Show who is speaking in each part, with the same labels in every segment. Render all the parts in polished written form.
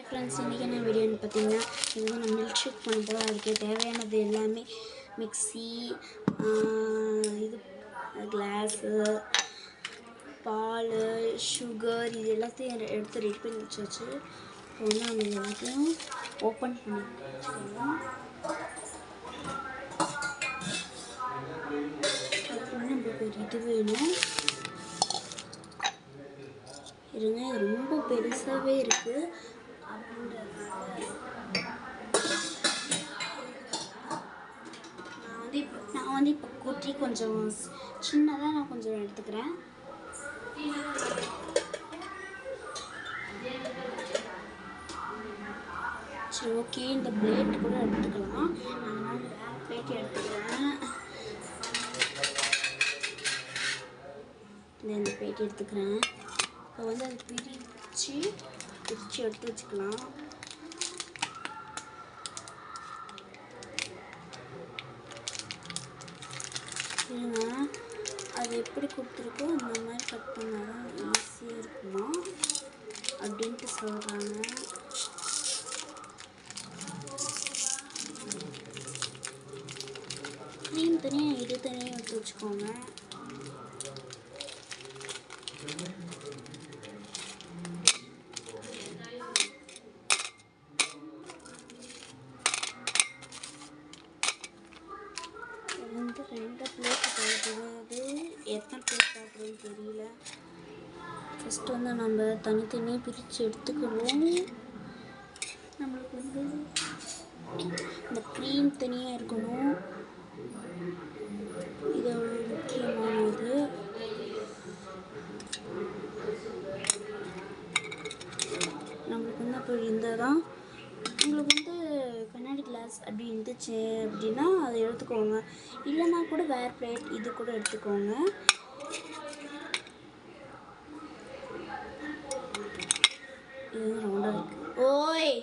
Speaker 1: Friends, இன்றைக்கி என்ன வீடியோன்னு பார்த்தீங்கன்னா, இது வந்து நான் மில்க் ஷேக் பண்ண போகிறோம். அதுக்கு தேவையானது எல்லாமே மிக்ஸி, இது கிளாஸு, பால், சுகர், இது எல்லாத்தையும் எடுத்து ரெடி பண்ணி வச்சாச்சு. இப்போ வந்து நம்ம எல்லாத்தையும் ஓப்பன் பண்ணி வச்சுக்கலாம். அதுக்கு வந்து நம்மளுக்கு ஒரு இது வேணும். இருங்க, இது ரொம்ப பெருசாகவே இருக்குது அப்படின்றதுனால நான் வந்து இப்போ குட்டி கொஞ்சம் சின்னதாக நான் கொஞ்சம் எடுத்துக்கிறேன். சரி, ஓகே, இந்த பிளேட் கூட எடுத்துக்கலாம். அதனால் வேறு பிளேட் எடுத்துக்கிறேன். இந்த பிளேட் எடுத்துக்கிறேன். இப்போ வந்து அதை பிரித்து எடுத்து வச்சுக்கலாம். இல்லைங்க, அது எப்படி கொடுத்துருக்கோ அந்த மாதிரி கட் பண்ணாதான் ஈஸியாக இருக்குமா அப்படின்ட்டு சொல்கிறாங்க. க்ரீம் தனியாக இது தனியாக எடுத்து வச்சுக்கோங்க. வந்து 2 பிளேட் தேவைப்படுது. எத்தனை பிளேட் சாப்பிட்றதுன்னு தெரியல. ஃபஸ்ட்டு வந்து நம்ம தனித்தனியாக பிரித்து எடுத்துக்கிடுவோம். நம்மளுக்கு வந்து இந்த க்ரீம் தனியாக இருக்கணும். இது அவ்வளோ முக்கியமானது. நம்மளுக்கு வந்து அப்போ இந்த தான் உங்களுக்கு வந்து கண்ணாடி கிளாஸ் அப்படி இருந்துச்சு அப்படின்னா அதை எடுத்துக்கோங்க. இல்லைன்னா கூட வேறு பிளேட் இது கூட எடுத்துக்கோங்க. இது ரவுண்டாக இருக்குது. ஓய்,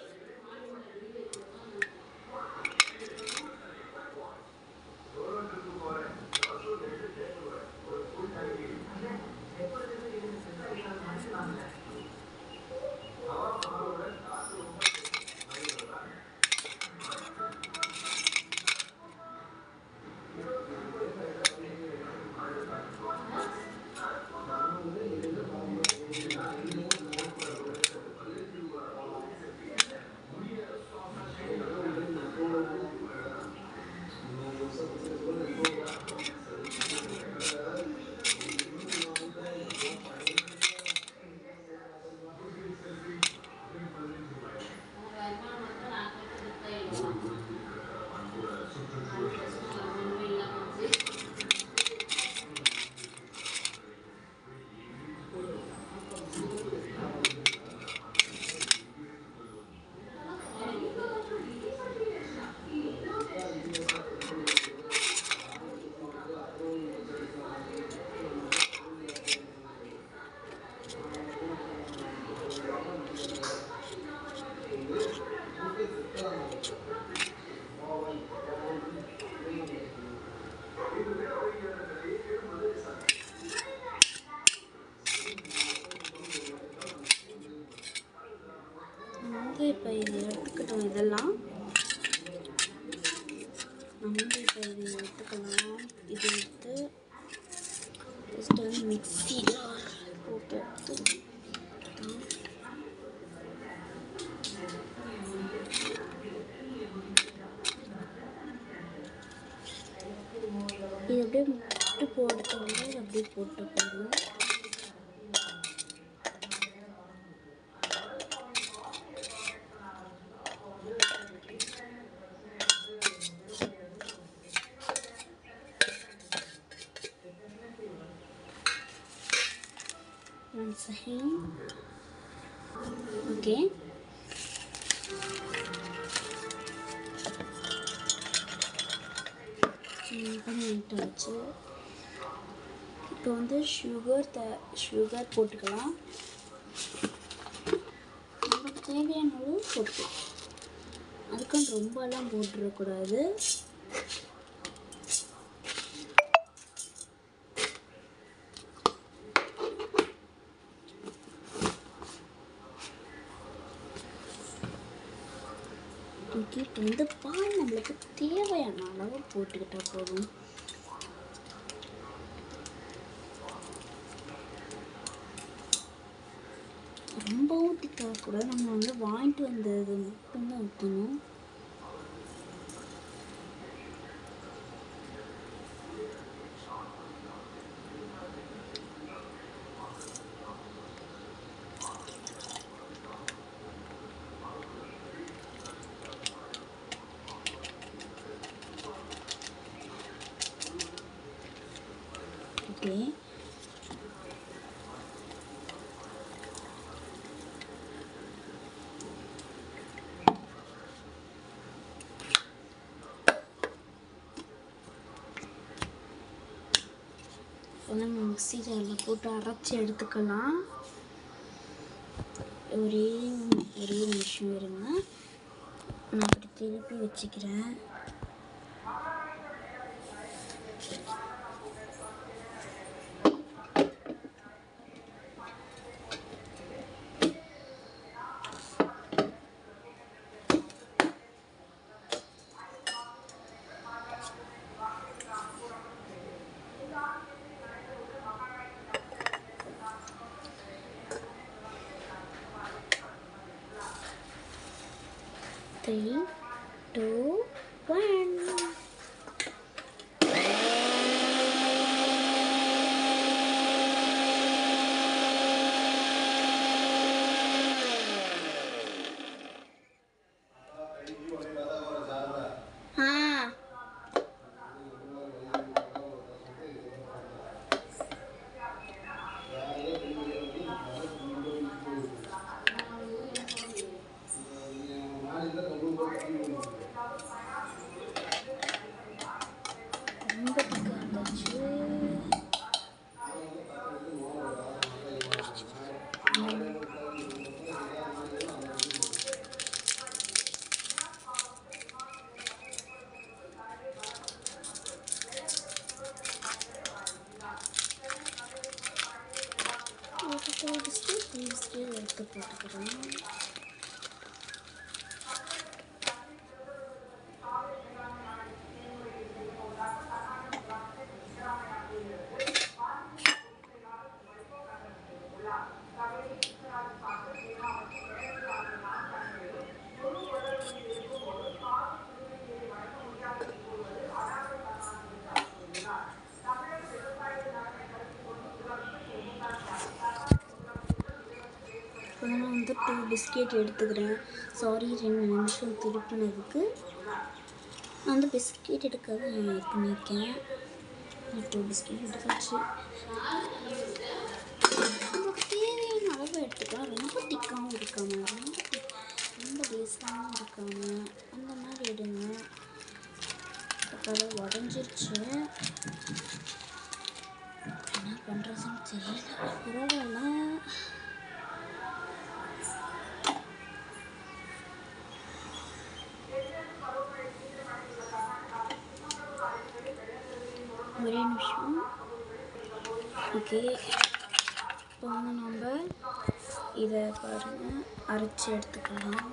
Speaker 1: வந்து இப்போ இதை எடுத்துக்கிட்டோம். இதெல்லாம் நம்ம இப்போ இதை எடுத்துக்கலாம். இது எடுத்து ஃபஸ்ட்டு வந்து மிக்ஸியில் போட்டு எடுத்து இது அப்படியே முட்டு போட்டு வந்து அப்படியே போட்டு போடணும். One second. Okay. பண்ணிட்டு வச்சு இப்போ வந்து சுகர் போட்டுக்கலாம். நமக்கு தேவையான அளவு போட்டுக்கலாம். அதுக்குன்னு ரொம்பலாம் போட்டுடக்கூடாது. ஓகே, இப்போ வந்து பால் நம்மளுக்கு தேவையான அளவு போட்டுக்கிட்டால் போதும். ரொம்பவும் திக்காக கூட நம்ம வந்து வாங்கிட்டு வந்தது மட்டும்தான் ஊற்றணும். ஓகே, நம்ம மிக்ஸி ஜாரில் போட்டு அரைச்சி எடுத்துக்கலாம். ஒரே நிமிஷம் இருங்க, நான் அப்படி திருப்பி வச்சுக்கிறேன். Three, two, one. பிஸ்கெட் எடுத்து போட்டுக்கிறேன். நான் வந்து 2 பிஸ்கெட் எடுத்துக்கிறேன். சாரி, 2 நிமிஷம் திருப்பினதுக்கு. நான் வந்து பிஸ்கெட் எடுக்காத இது பண்ணியிருக்கேன். 2 பிஸ்கெட் எடுத்தாச்சு. உங்களுக்கு தேவையான அளவு எடுத்துக்கலாம். ரொம்ப திக்காகவும் இருக்காமல், ரொம்ப டேஸ்டாகவும் இருக்காமல் அந்த மாதிரி எடுங்க. அப்புறம் உடஞ்சிருச்சு, என்ன பண்ணுறதுன்னு தெரியல. பரவாயில்ல. ஒரே நிமிஷம். ஓகே, இப்போ வந்து நம்ம இதை பாருங்கள் அரைச்சி எடுத்துக்கலாம்.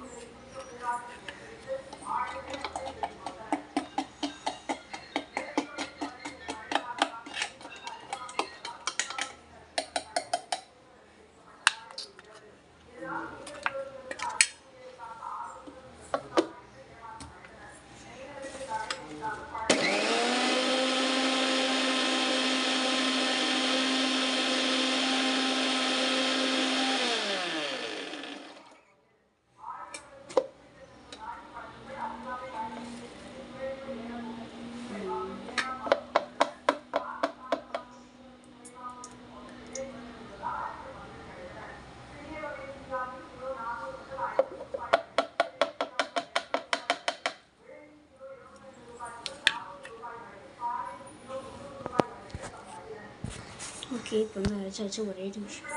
Speaker 1: ஓகே, இப்போ வந்து அரைச்சாச்சு. ஒரே நிமிஷம்.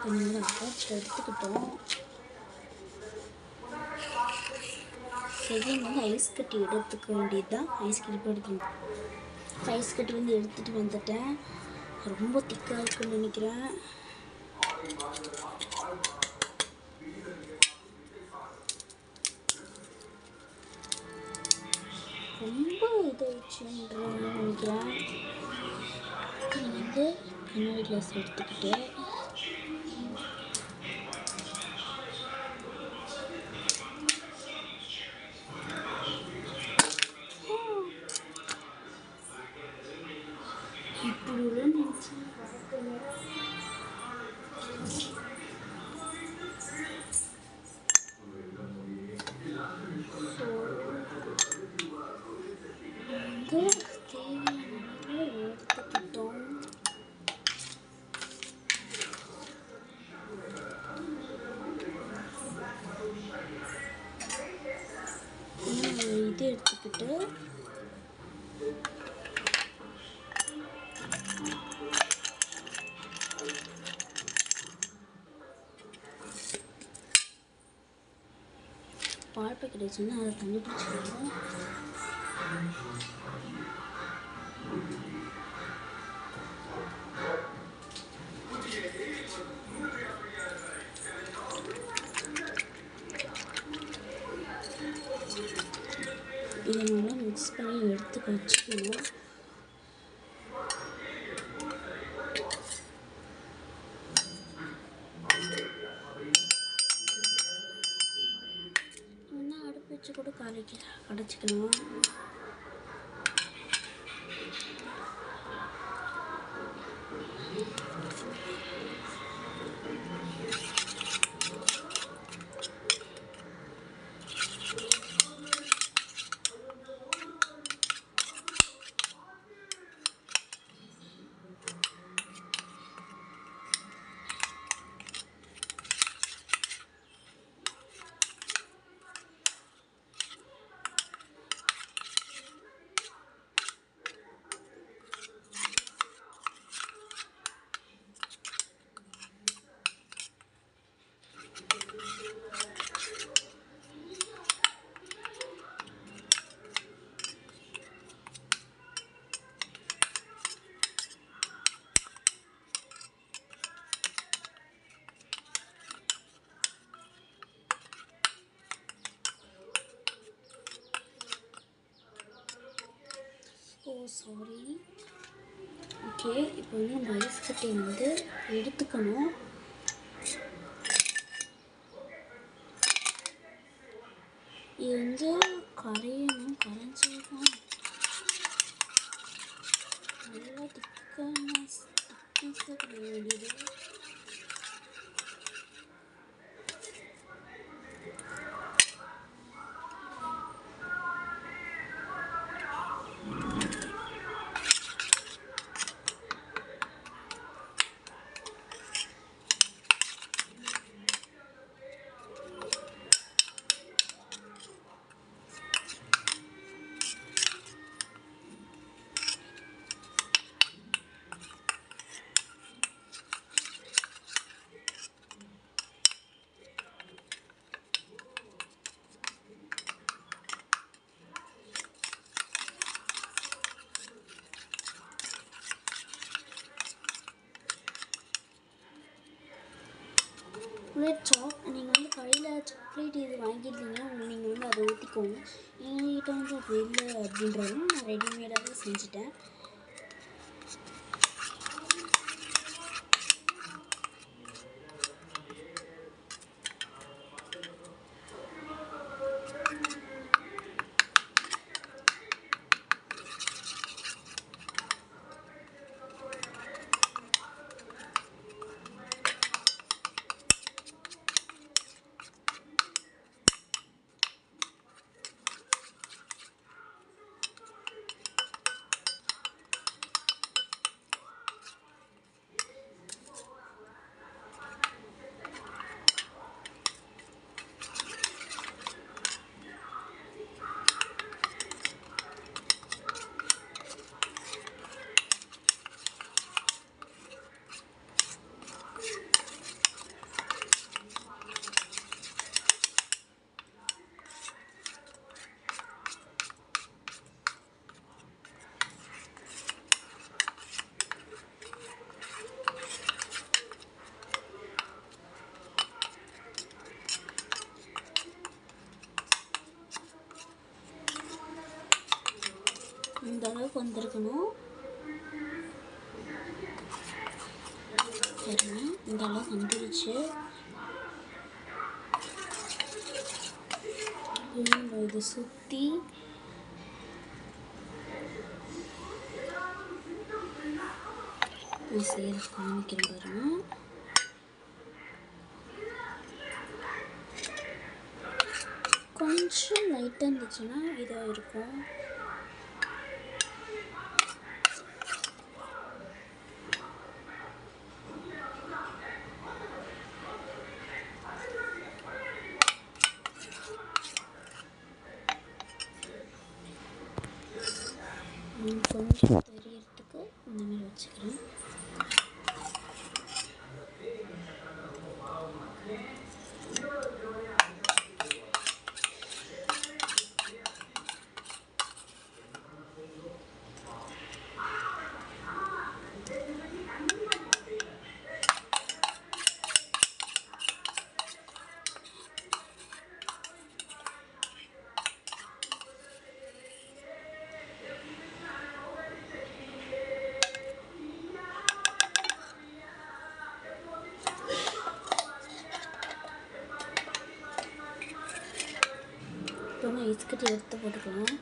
Speaker 1: கொஞ்சம் அரைச்சி எடுத்துக்கிட்டோம். செகண்ட் வந்து ஐஸ் கட்டி எடுத்துக்க வேண்டியது தான். ஐஸ் கட்டி வந்து எடுத்துகிட்டு வந்துட்டேன். ரொம்ப திக்காக இருக்குன்னு நினைக்கிறேன். ரொம்ப இதாகிடுச்சுன்ற நினைக்கிறேன். வந்து கண்ணாடி கிளாஸ் எடுத்துக்கிட்டு இப்படி உள்ள நினச்சி எடுத்துக்கிட்டோம். இது எடுத்துக்கிட்டு பால் பேக்கெட் வச்சுன்னா அதை தண்ணி பிடிச்சிருக்கோம். இதை நல்லா மிக்ஸ் பண்ணி எடுத்து வச்சுக்கணும். இன்னும் அடுப்பு வச்சு கூட கடைச்சிக்கணும். சாரி. ஓகே, இப்போ வந்து நம்ம ஐஸ் கட்டியை வந்து எடுத்துக்கணும். இது வந்து கரையணும். கரைஞ்சிடும். நல்லா திக்னஸாக கரைய வேண்டியது. நீங்கள் வந்து கடையில் சாக்லேட் இது வாங்கியிருந்தீங்கன்னா நீங்கள் வந்து அதை ஊற்றிக்கோங்க. எங்கள்கிட்ட வந்து அது இல்லை அப்படின்றதும் நான் ரெடிமேடாகவே செஞ்சுட்டேன். அளவுக்கு வந்திருக்கணும். பாருங்க, இந்த அளவுக்கு வந்துருச்சு. இது சுற்றி செய்ய காமிக்கிறேன் பாருங்க. கொஞ்சம் லைட்டாக இருந்துச்சுன்னா இதாக இருக்கும். கொஞ்சம் தெரியறதுக்கு இந்த மாதிரி வச்சுக்கிறேன். இப்போ ஐஸ்கட்டி எடுத்து போட்டுக்கலாம்.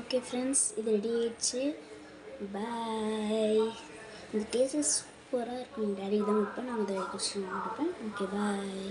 Speaker 1: ஓகே ஃப்ரெண்ட்ஸ், இது ரெடி ஆயிடுச்சு. பாய். இந்த டேஸ்ட் சூப்பராக இருக்கும். எங்கள் டேடி தான் வைப்பேன், நான் அதை குடிச்சு கொடுப்பேன். Okay bye.